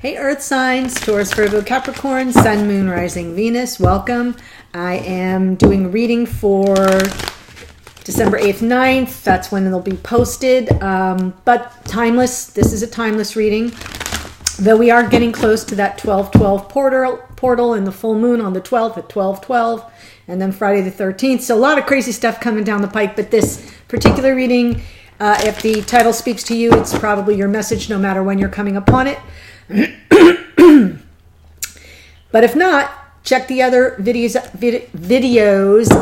Hey Earth signs, Taurus Virgo Capricorn, Sun, Moon, Rising, Venus, welcome. I am doing a reading for December 8th, 9th. That's when it'll be posted. But timeless, this is a timeless reading. Though we are getting close to that 12-12 portal and the full moon on the 12th at 12-12. And then Friday the 13th. So a lot of crazy stuff coming down the pike. But this particular reading, if the title speaks to you, it's probably your message no matter when you're coming upon it. But if not, check the other videos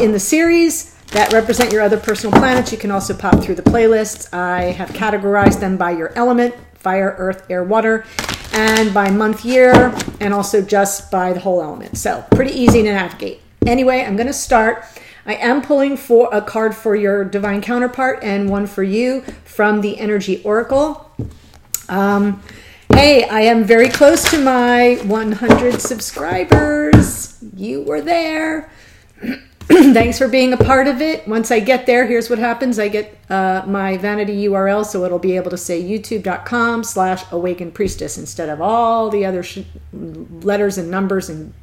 in the series that represent your other personal planets. You can also pop through the playlists. I have categorized them by your element, fire, earth, air, water, and by month, year, and also just by the whole element. So pretty easy to navigate. Anyway, I'm going to start. I am pulling for a card for your divine counterpart and one for you from the Energy Oracle. Hey, I am very close to my 100 subscribers. You were there. Thanks for being a part of it. Once I get there, here's what happens. I get my vanity URL, so it'll be able to say youtube.com/awaken priestess instead of all the other letters and numbers and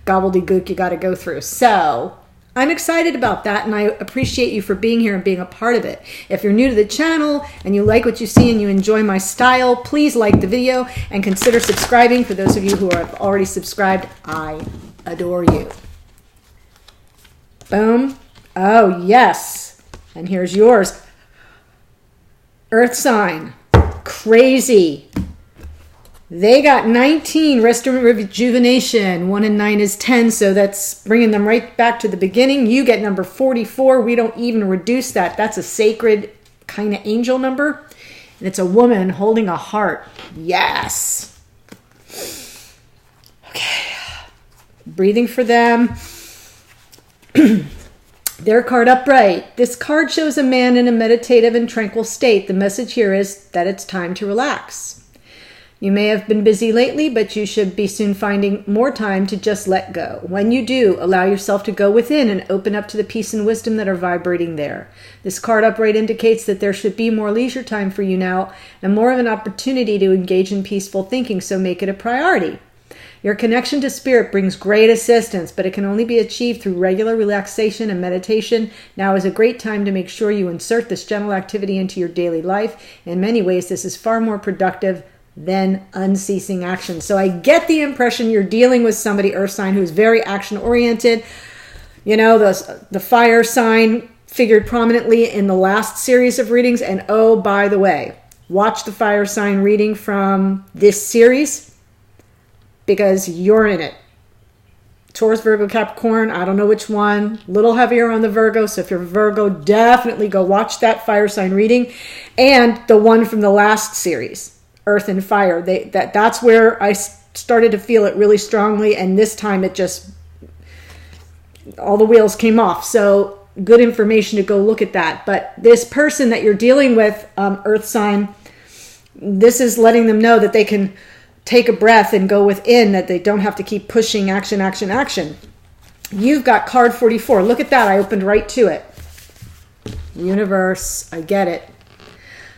gobbledygook you got to go through. So I'm excited about that, and I appreciate you for being here and being a part of it. If you're new to the channel and you like what you see and you enjoy my style, please like the video and consider subscribing. For those of you who are already subscribed, I adore you. Boom. Oh, yes. And here's yours. Earth sign. Crazy. They got 19, rest and rejuvenation. 1 and 9 is 10, so that's bringing them right back to the beginning. You get number 44. We don't even reduce that. That's a sacred kind of angel number. And it's a woman holding a heart. Yes. Okay. Breathing for them. Their card upright. This card shows a man in a meditative and tranquil state. The message here is that it's time to relax. You may have been busy lately, but you should be soon finding more time to just let go. When you do, allow yourself to go within and open up to the peace and wisdom that are vibrating there. This card upright indicates that there should be more leisure time for you now and more of an opportunity to engage in peaceful thinking, so make it a priority. Your connection to spirit brings great assistance, but it can only be achieved through regular relaxation and meditation. Now is a great time to make sure you insert this gentle activity into your daily life. In many ways, this is far more productive than unceasing action. So I get the impression you're dealing with somebody, earth sign, who's very action oriented. You know, the fire sign figured prominently in the last series of readings. And oh, by the way, watch the fire sign reading from this series because you're in it. Taurus, Virgo, Capricorn, I don't know which one. A little heavier on the Virgo. So if you're Virgo, definitely go watch that fire sign reading. And the one from the last series, Earth and Fire. That's where I started to feel it really strongly. And this time it just, all the wheels came off. So good information to go look at that. But this person that you're dealing with, Earth sign, this is letting them know that they can take a breath and go within, that they don't have to keep pushing action, action, action. You've got card 44. Look at that. I opened right to it. Universe, I get it.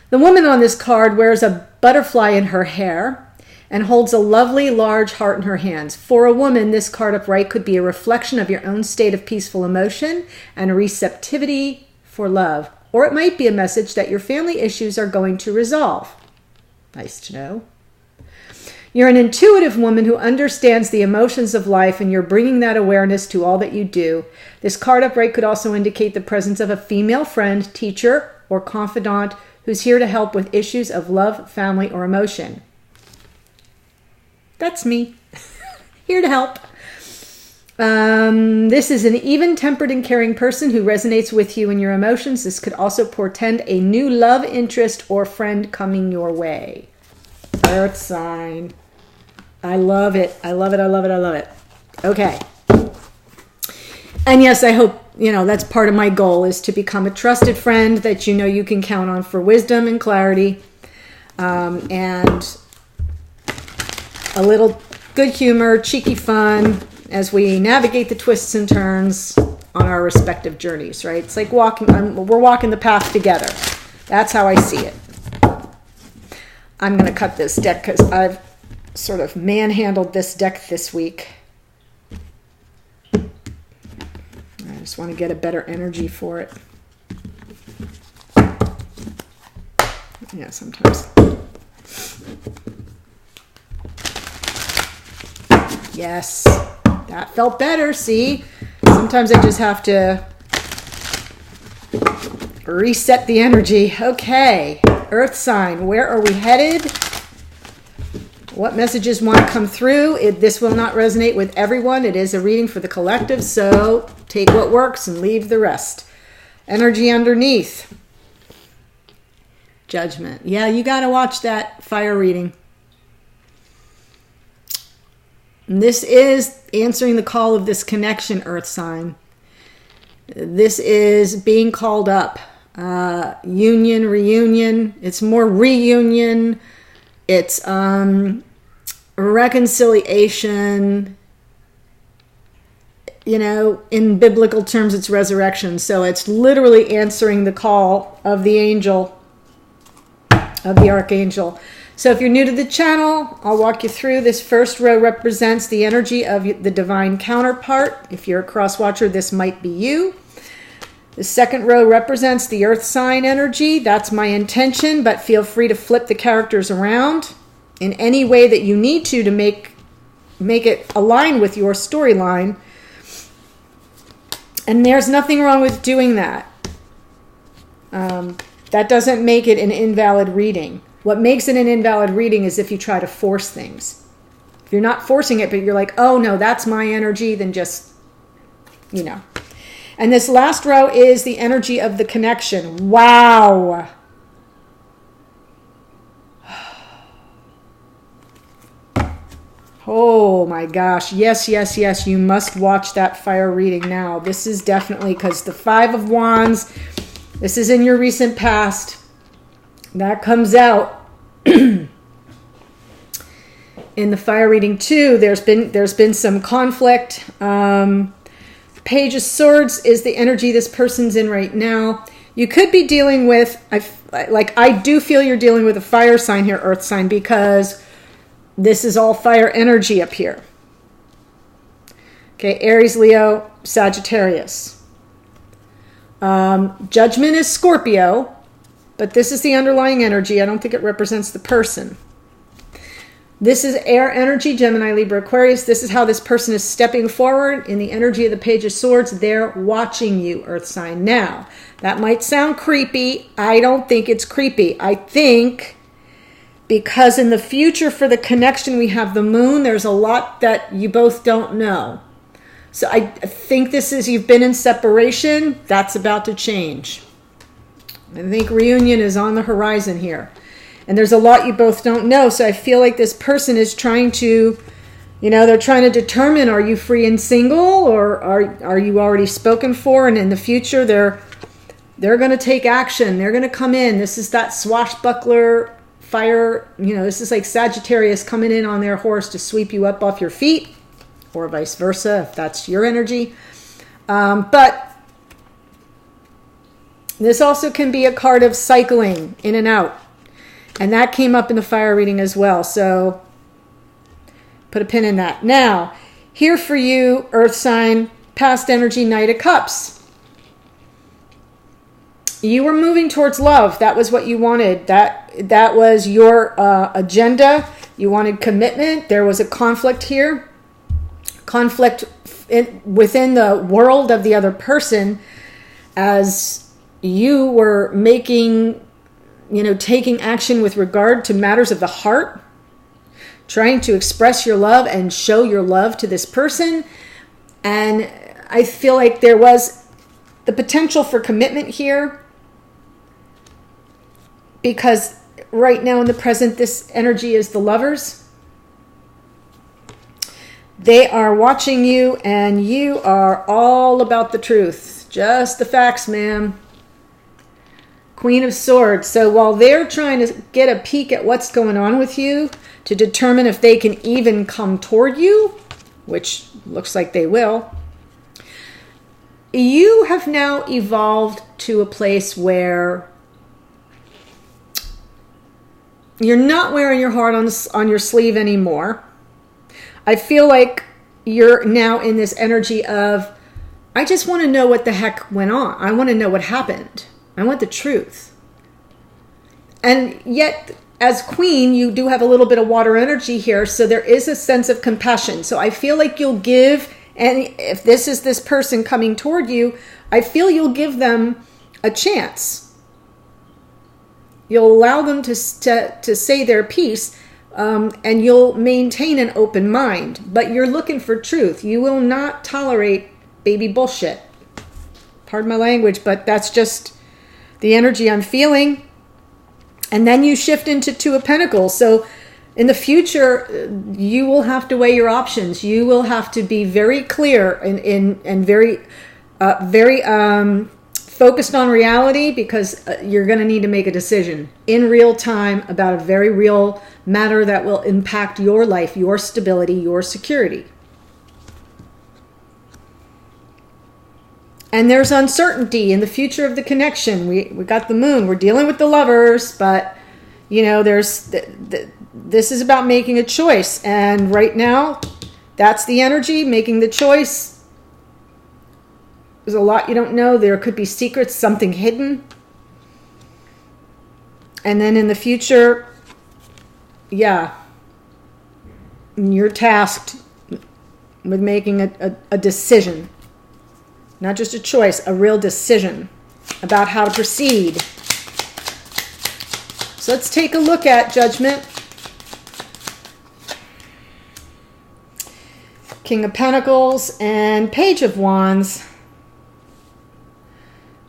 The woman on this card wears a butterfly in her hair and holds a lovely large heart in her hands. For a woman, this card upright could be a reflection of your own state of peaceful emotion and a receptivity for love. Or it might be a message that your family issues are going to resolve. Nice to know. You're an intuitive woman who understands the emotions of life, and you're bringing that awareness to all that you do. This card upright could also indicate the presence of a female friend, teacher, or confidant who's here to help with issues of love, family, or emotion. That's me. Here to help. This is an even-tempered and caring person who resonates with you and your emotions. This could also portend a new love interest or friend coming your way. Earth sign. I love it. I love it. I love it. I love it. Okay. And yes, I hope, that's part of my goal, is to become a trusted friend that you can count on for wisdom and clarity, and a little good humor, cheeky fun as we navigate the twists and turns on our respective journeys, right? It's like we're walking the path together. That's how I see it. I'm going to cut this deck because I've sort of manhandled this deck this week. I just want to get a better energy for it. Yeah, sometimes. Yes, that felt better. See, sometimes I just have to reset the energy. Okay, Earth sign, where are we headed? What messages want to come through? This will not resonate with everyone. It is a reading for the collective, so take what works and leave the rest. Energy underneath. Judgment. Yeah, you got to watch that fire reading. And this is answering the call of this connection, Earth sign. This is being called up. Union, reunion. It's more reunion. It's reconciliation. You know, in biblical terms, it's resurrection. So it's literally answering the call of the angel, of the archangel. So if you're new to the channel, I'll walk you through. This first row represents the energy of the divine counterpart. If you're a cross watcher, this might be you. The second row represents the earth sign energy. That's my intention, but feel free to flip the characters around in any way that you need to make it align with your storyline. And there's nothing wrong with doing that. That doesn't make it an invalid reading. What makes it an invalid reading is if you try to force things. If you're not forcing it, but you're like, oh no, that's my energy, then just, you know. And this last row is the energy of the connection. Wow. Oh my gosh. Yes, yes, yes. You must watch that fire reading now. This is definitely, because the Five of Wands, this is in your recent past. That comes out in the fire reading too. There's been some conflict. Page of Swords is the energy this person's in right now. You could be dealing with, I do feel you're dealing with a fire sign here, earth sign, because this is all fire energy up here. Okay, Aries, Leo, Sagittarius. Judgment is Scorpio, but this is the underlying energy. I don't think it represents the person. This is air energy, Gemini, Libra, Aquarius. This is how this person is stepping forward in the energy of the Page of Swords. They're watching you, earth sign. Now, that might sound creepy. I don't think it's creepy. I think because in the future for the connection we have the moon, there's a lot that you both don't know. So I think this is, you've been in separation. That's about to change. I think reunion is on the horizon here. And there's a lot you both don't know. So I feel like this person is trying to, you know, they're trying to determine, are you free and single, or are you already spoken for? And in the future, they're going to take action. They're going to come in. This is that swashbuckler fire. You know, this is like Sagittarius coming in on their horse to sweep you up off your feet, or vice versa, if that's your energy. But this also can be a card of cycling in and out. And that came up in the fire reading as well. So put a pin in that. Now, here for you, earth sign, past energy, Knight of Cups. You were moving towards love. That was what you wanted. That was your agenda. You wanted commitment. There was a conflict here. Conflict within the world of the other person as you were making, you know, taking action with regard to matters of the heart, trying to express your love and show your love to this person. And I feel like there was the potential for commitment here, because right now in the present, this energy is the Lovers. They are watching you, and you are all about the truth. Just the facts, ma'am. Queen of Swords. So while they're trying to get a peek at what's going on with you to determine if they can even come toward you, which looks like they will, you have now evolved to a place where you're not wearing your heart on your sleeve anymore. I feel like you're now in this energy of, I just want to know what the heck went on. I want to know what happened. I want the truth. And yet, as queen, you do have a little bit of water energy here, so there is a sense of compassion. So I feel like you'll give, and if this is this person coming toward you, I feel you'll give them a chance. You'll allow them to say their piece, and you'll maintain an open mind. But you're looking for truth. You will not tolerate baby bullshit. Pardon my language, but that's just the energy I'm feeling. And then you shift into Two of Pentacles. So in the future, you will have to weigh your options. You will have to be very clear and very focused on reality, because you're going to need to make a decision in real time about a very real matter that will impact your life, your stability, your security. And there's uncertainty in the future of the connection. We got the moon. We're dealing with the lovers, but there's this is about making a choice. And right now, that's the energy, making the choice. There's a lot you don't know. There could be secrets, something hidden. And then in the future, yeah, you're tasked with making a decision. Not just a choice, a real decision about how to proceed. So let's take a look at Judgment. King of Pentacles and Page of Wands.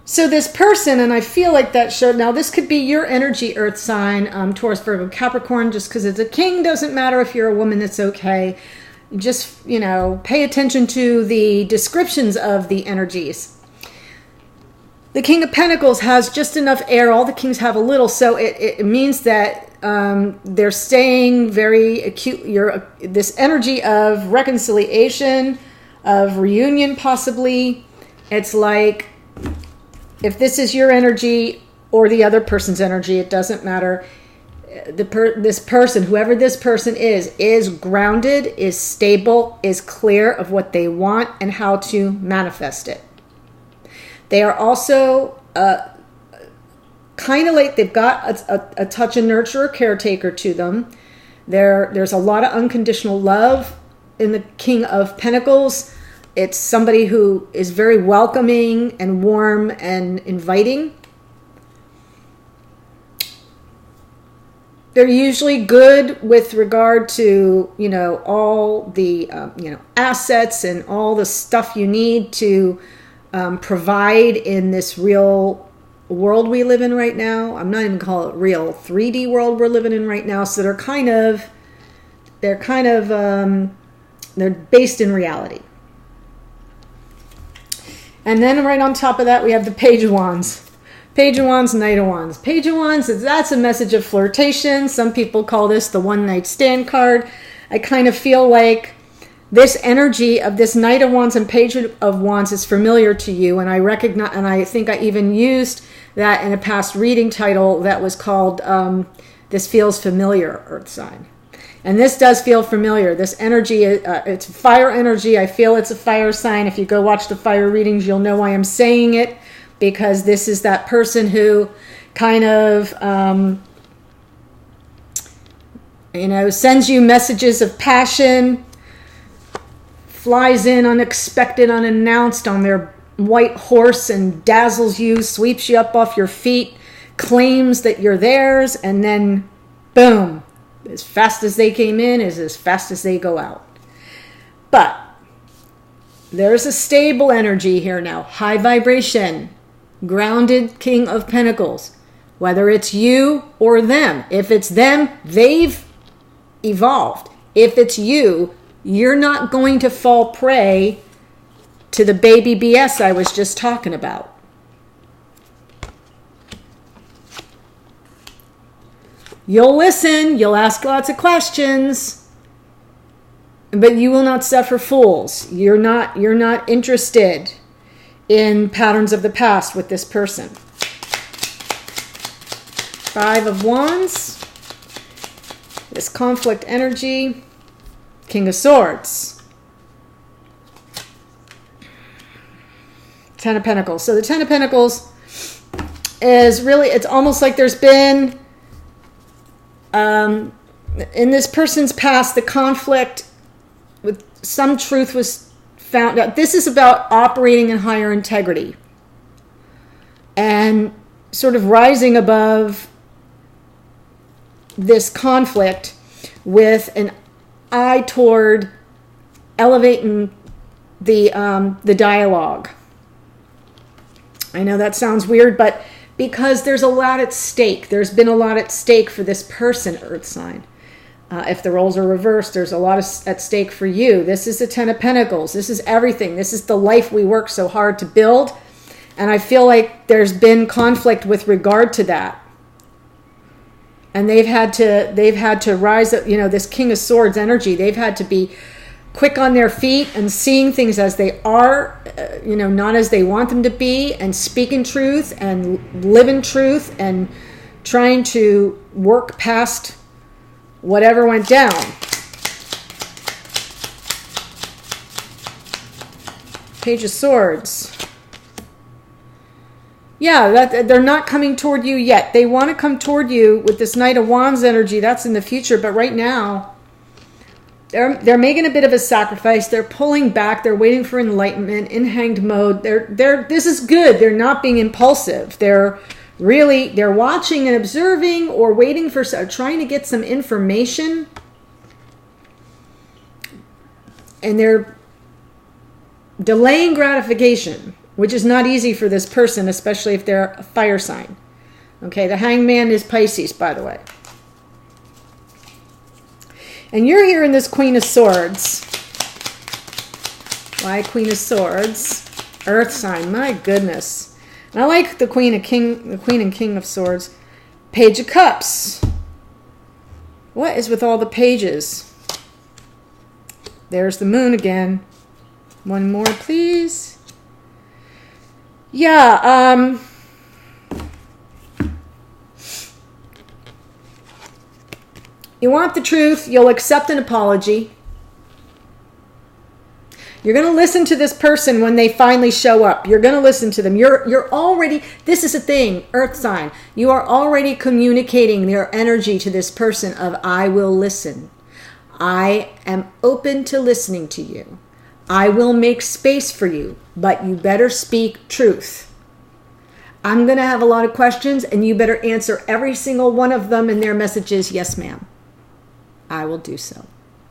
So this person, and I feel like that showed, now this could be your energy earth sign, Taurus, Virgo, Capricorn. Just because it's a king doesn't matter. If you're a woman, it's okay. Just, pay attention to the descriptions of the energies. The King of Pentacles has just enough air. All the kings have a little, so it means that they're staying very acute. This energy of reconciliation, of reunion possibly. It's like, if this is your energy or the other person's energy, it doesn't matter. This person, whoever this person is grounded, is stable, is clear of what they want and how to manifest it. They are also kind of like they've got a touch of nurture or caretaker to them. There's a lot of unconditional love in the King of Pentacles. It's somebody who is very welcoming and warm and inviting. They're usually good with regard to, all the, assets and all the stuff you need to provide in this real world we live in right now. I'm not even calling it real, 3D world we're living in right now. So they're based in reality. And then right on top of that, we have the Page of Wands. Page of Wands, Knight of Wands. Page of Wands, that's a message of flirtation. Some people call this the one night stand card. I kind of feel like this energy of this Knight of Wands and Page of Wands is familiar to you. And I recognize, and I think I even used that in a past reading title that was called This Feels Familiar, Earth Sign. And this does feel familiar. This energy, it's fire energy. I feel it's a fire sign. If you go watch the fire readings, you'll know why I'm saying it. Because this is that person who kind of, sends you messages of passion, flies in unexpected, unannounced on their white horse and dazzles you, sweeps you up off your feet, claims that you're theirs, and then boom, as fast as they came in is as fast as they go out. But there's a stable energy here now, high vibration. Grounded King of Pentacles, whether it's you or them. If it's them, they've evolved. If it's you, you're not going to fall prey to the baby BS I was just talking about. You'll listen, you'll ask lots of questions, but you will not suffer fools. You're not interested in patterns of the past with this person. Five of Wands, this conflict energy. King of Swords. Ten of Pentacles. So the Ten of Pentacles is really, it's almost like there's been, in this person's past, the conflict with some truth was found out. This is about operating in higher integrity and sort of rising above this conflict with an eye toward elevating the dialogue. I know that sounds weird, but because there's a lot at stake. There's been a lot at stake for this person, Earth sign. If the roles are reversed, there's a lot at stake for you. This is the Ten of Pentacles. This is everything. This is the life we work so hard to build. And I feel like there's been conflict with regard to that. And they've had to rise up, this King of Swords energy. They've had to be quick on their feet and seeing things as they are, not as they want them to be, and speaking truth and living truth and trying to work past whatever went down. Page of Swords. Yeah, they're not coming toward you yet. They want to come toward you with this Knight of Wands energy. That's in the future. But right now, they're making a bit of a sacrifice. They're pulling back. They're waiting for enlightenment in hanged mode. This is good. They're not being impulsive. They're watching and observing or waiting for, trying to get some information. And they're delaying gratification, which is not easy for this person, especially if they're a fire sign. Okay, the Hangman is Pisces, by the way. And you're here in this Queen of Swords. Why Queen of Swords? Earth sign, my goodness. And I like the Queen and King of Swords. Page of Cups. What is with all the pages? There's the Moon again. One more, please. Yeah, you want the truth, you'll accept an apology. You're going to listen to this person when they finally show up. You're going to listen to them. You're already, this is a thing, Earth sign. You are already communicating their energy to this person of, I will listen. I am open to listening to you. I will make space for you, but you better speak truth. I'm going to have a lot of questions, and you better answer every single one of them, and their message is, yes, ma'am. I will do so.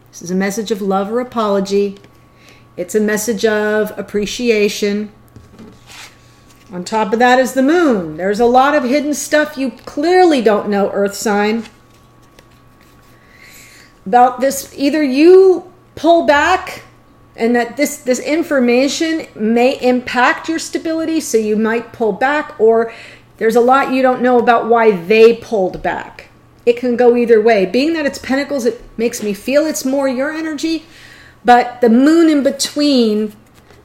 This is a message of love or apology. It's a message of appreciation. On top of that is the Moon. There's a lot of hidden stuff you clearly don't know, Earth sign. About this, either you pull back and that this information may impact your stability, so you might pull back, or there's a lot you don't know about why they pulled back. It can go either way. Being that it's Pentacles, it makes me feel it's more your energy, but the Moon in between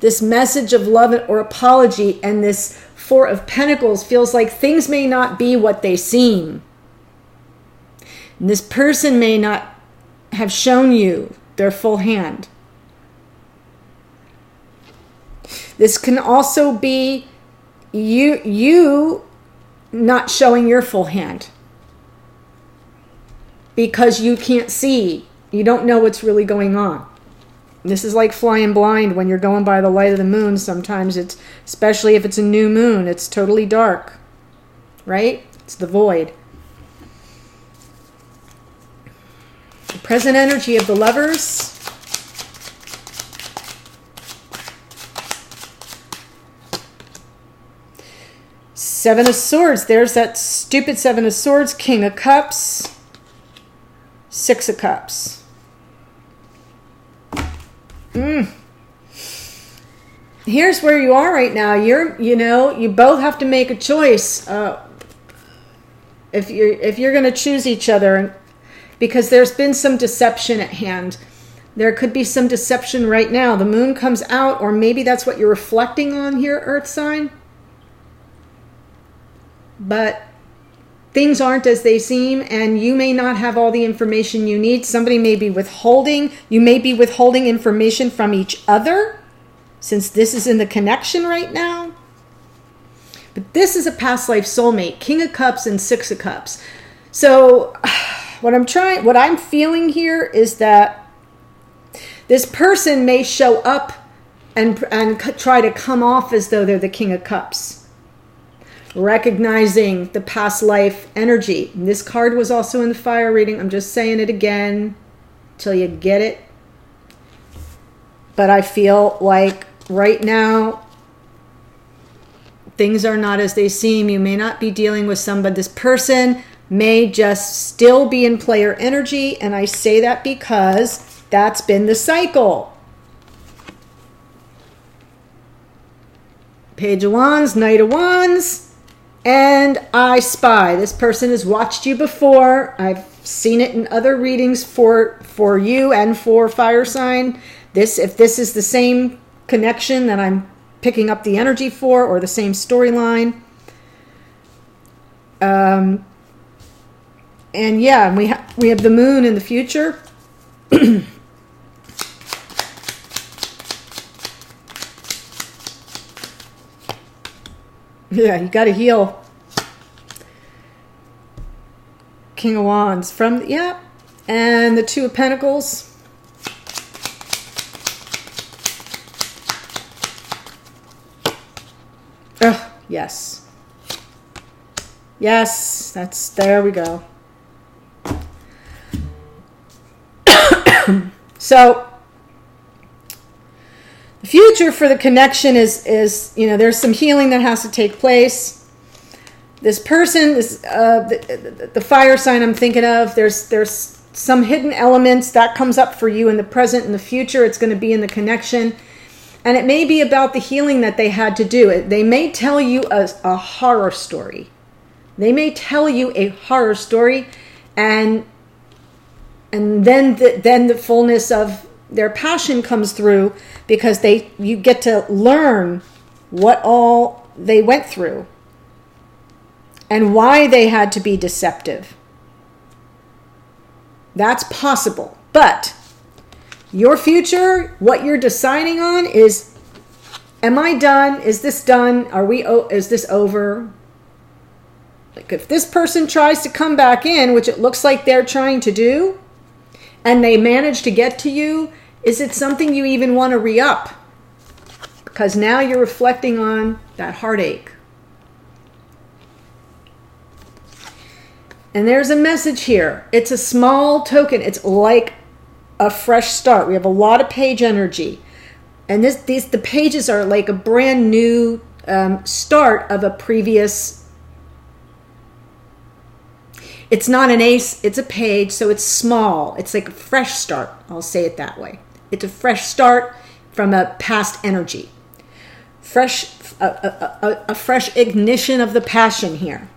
this message of love or apology and this Four of Pentacles feels like things may not be what they seem. And this person may not have shown you their full hand. This can also be you not showing your full hand because you can't see. You don't know what's really going on. This is like flying blind when you're going by the light of the moon. Sometimes it's, especially if it's a new moon, it's totally dark, right? It's the void. The present energy of the Lovers. Seven of Swords. There's that stupid Seven of Swords. King of Cups. Six of Cups. Here's where you are right now. You both have to make a choice. If you're going to choose each other, because there's been some deception at hand. There could be some deception right now. The Moon comes out, or maybe that's what you're reflecting on here, Earth sign. But things aren't as they seem, and you may not have all the information you need. Somebody may be withholding. You may be withholding information from each other, since this is in the connection right now. But this is a past life soulmate, King of Cups and Six of Cups. So what I'm feeling here is that this person may show up and try to come off as though they're the King of Cups, recognizing the past life energy. And this card was also in the fire reading. I'm just saying it again till you get it. But I feel like right now, things are not as they seem. You may not be dealing with somebody. This person may just still be in player energy. And I say that because that's been the cycle. Page of Wands, Knight of Wands, and I Spy. This person has watched you before. I've seen it in other readings for you and for fire sign. If this is the same connection that I'm picking up the energy for, or the same storyline. And yeah, we have the moon in the future. Yeah, you got to heal. King of Wands and the Two of Pentacles. Oh, yes. Yes, there we go. So, the future for the connection is there's some healing that has to take place. This person, the fire sign I'm thinking of, there's some hidden elements that comes up for you in the present and the future. It's going to be in the connection. And it may be about the healing that they had to do. They may tell you a horror story. They may tell you a horror story, and then the fullness of their passion comes through, because you get to learn what all they went through and why they had to be deceptive. That's possible. But your future, what you're deciding on is, am I done? Is this done? Is this over? Like, if this person tries to come back in, which it looks like they're trying to do, and they manage to get to you, is it something you even want to re-up? Because now you're reflecting on that heartache. And there's a message here. It's a small token. It's like a fresh start. We have a lot of page energy. And the pages are like a brand new start of a previous. It's not an ace, it's a page, so it's small. It's like a fresh start. I'll say it that way. It's a fresh start from a past energy. A fresh ignition of the passion here.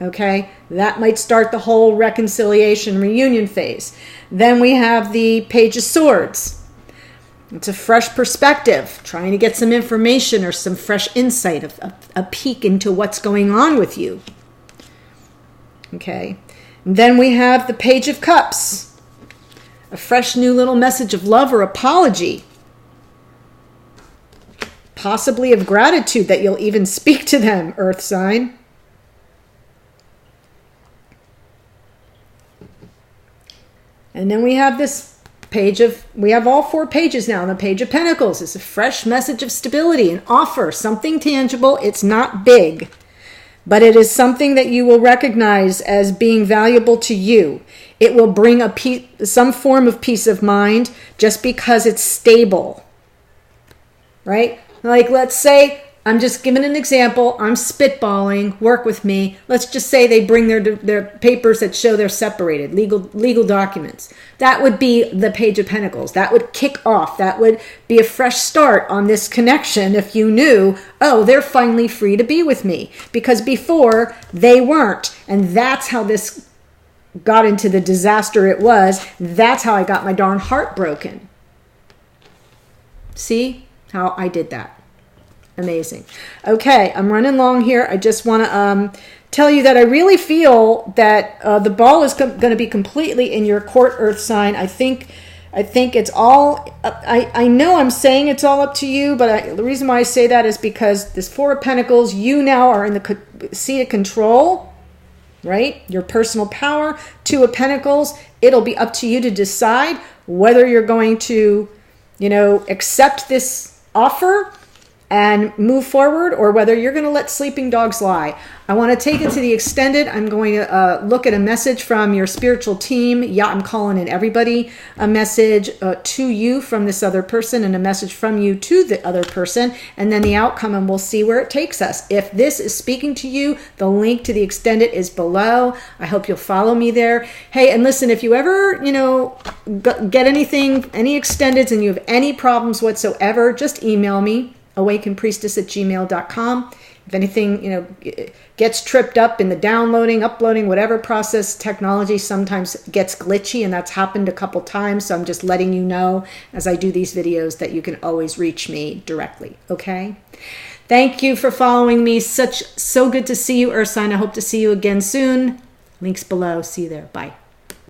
Okay? That might start the whole reconciliation reunion phase. Then we have the Page of Swords. It's a fresh perspective, trying to get some information or some fresh insight, a peek into what's going on with you. Okay. And then we have the Page of Cups. A fresh new little message of love or apology. Possibly of gratitude that you'll even speak to them, Earth sign. And then we have this we have all 4 pages now. And the Page of Pentacles is a fresh message of stability, an offer, something tangible. It's not big, but it is something that you will recognize as being valuable to you. It will bring some form of peace of mind just because it's stable, right? Like, let's say, I'm just giving an example. I'm spitballing. Work with me. Let's just say they bring their papers that show they're separated, legal documents. That would be the Page of Pentacles. That would kick off. That would be a fresh start on this connection if you knew, oh, they're finally free to be with me. Because before, they weren't. And that's how this got into the disaster it was. That's how I got my darn heart broken. See how I did that? Amazing. Okay, I'm running long here. I just want to tell you that I really feel that the ball is going to be completely in your court, Earth sign. I think it's all, I know I'm saying it's all up to you, but the reason why I say that is because this Four of Pentacles, you now are in the seat of control, right? Your personal power. Two of Pentacles, it'll be up to you to decide whether you're going to, accept this offer and move forward, or whether you're going to let sleeping dogs lie. I want to take it to the extended. I'm going to look at a message from your spiritual team. Yeah, I'm calling in everybody. A message to you from this other person, and a message from you to the other person, and then the outcome, and we'll see where it takes us. If this is speaking to you, the link to the extended is below. I hope you'll follow me there. Hey, and listen, if you ever, get anything, any extendeds, and you have any problems whatsoever, just email me, awakenpriestess@gmail.com. If anything, gets tripped up in the downloading, uploading, whatever process, technology sometimes gets glitchy, and that's happened a couple times. So I'm just letting you know as I do these videos that you can always reach me directly. Okay. Thank you for following me. So good to see you, Earth sign. I hope to see you again soon. Links below. See you there. Bye.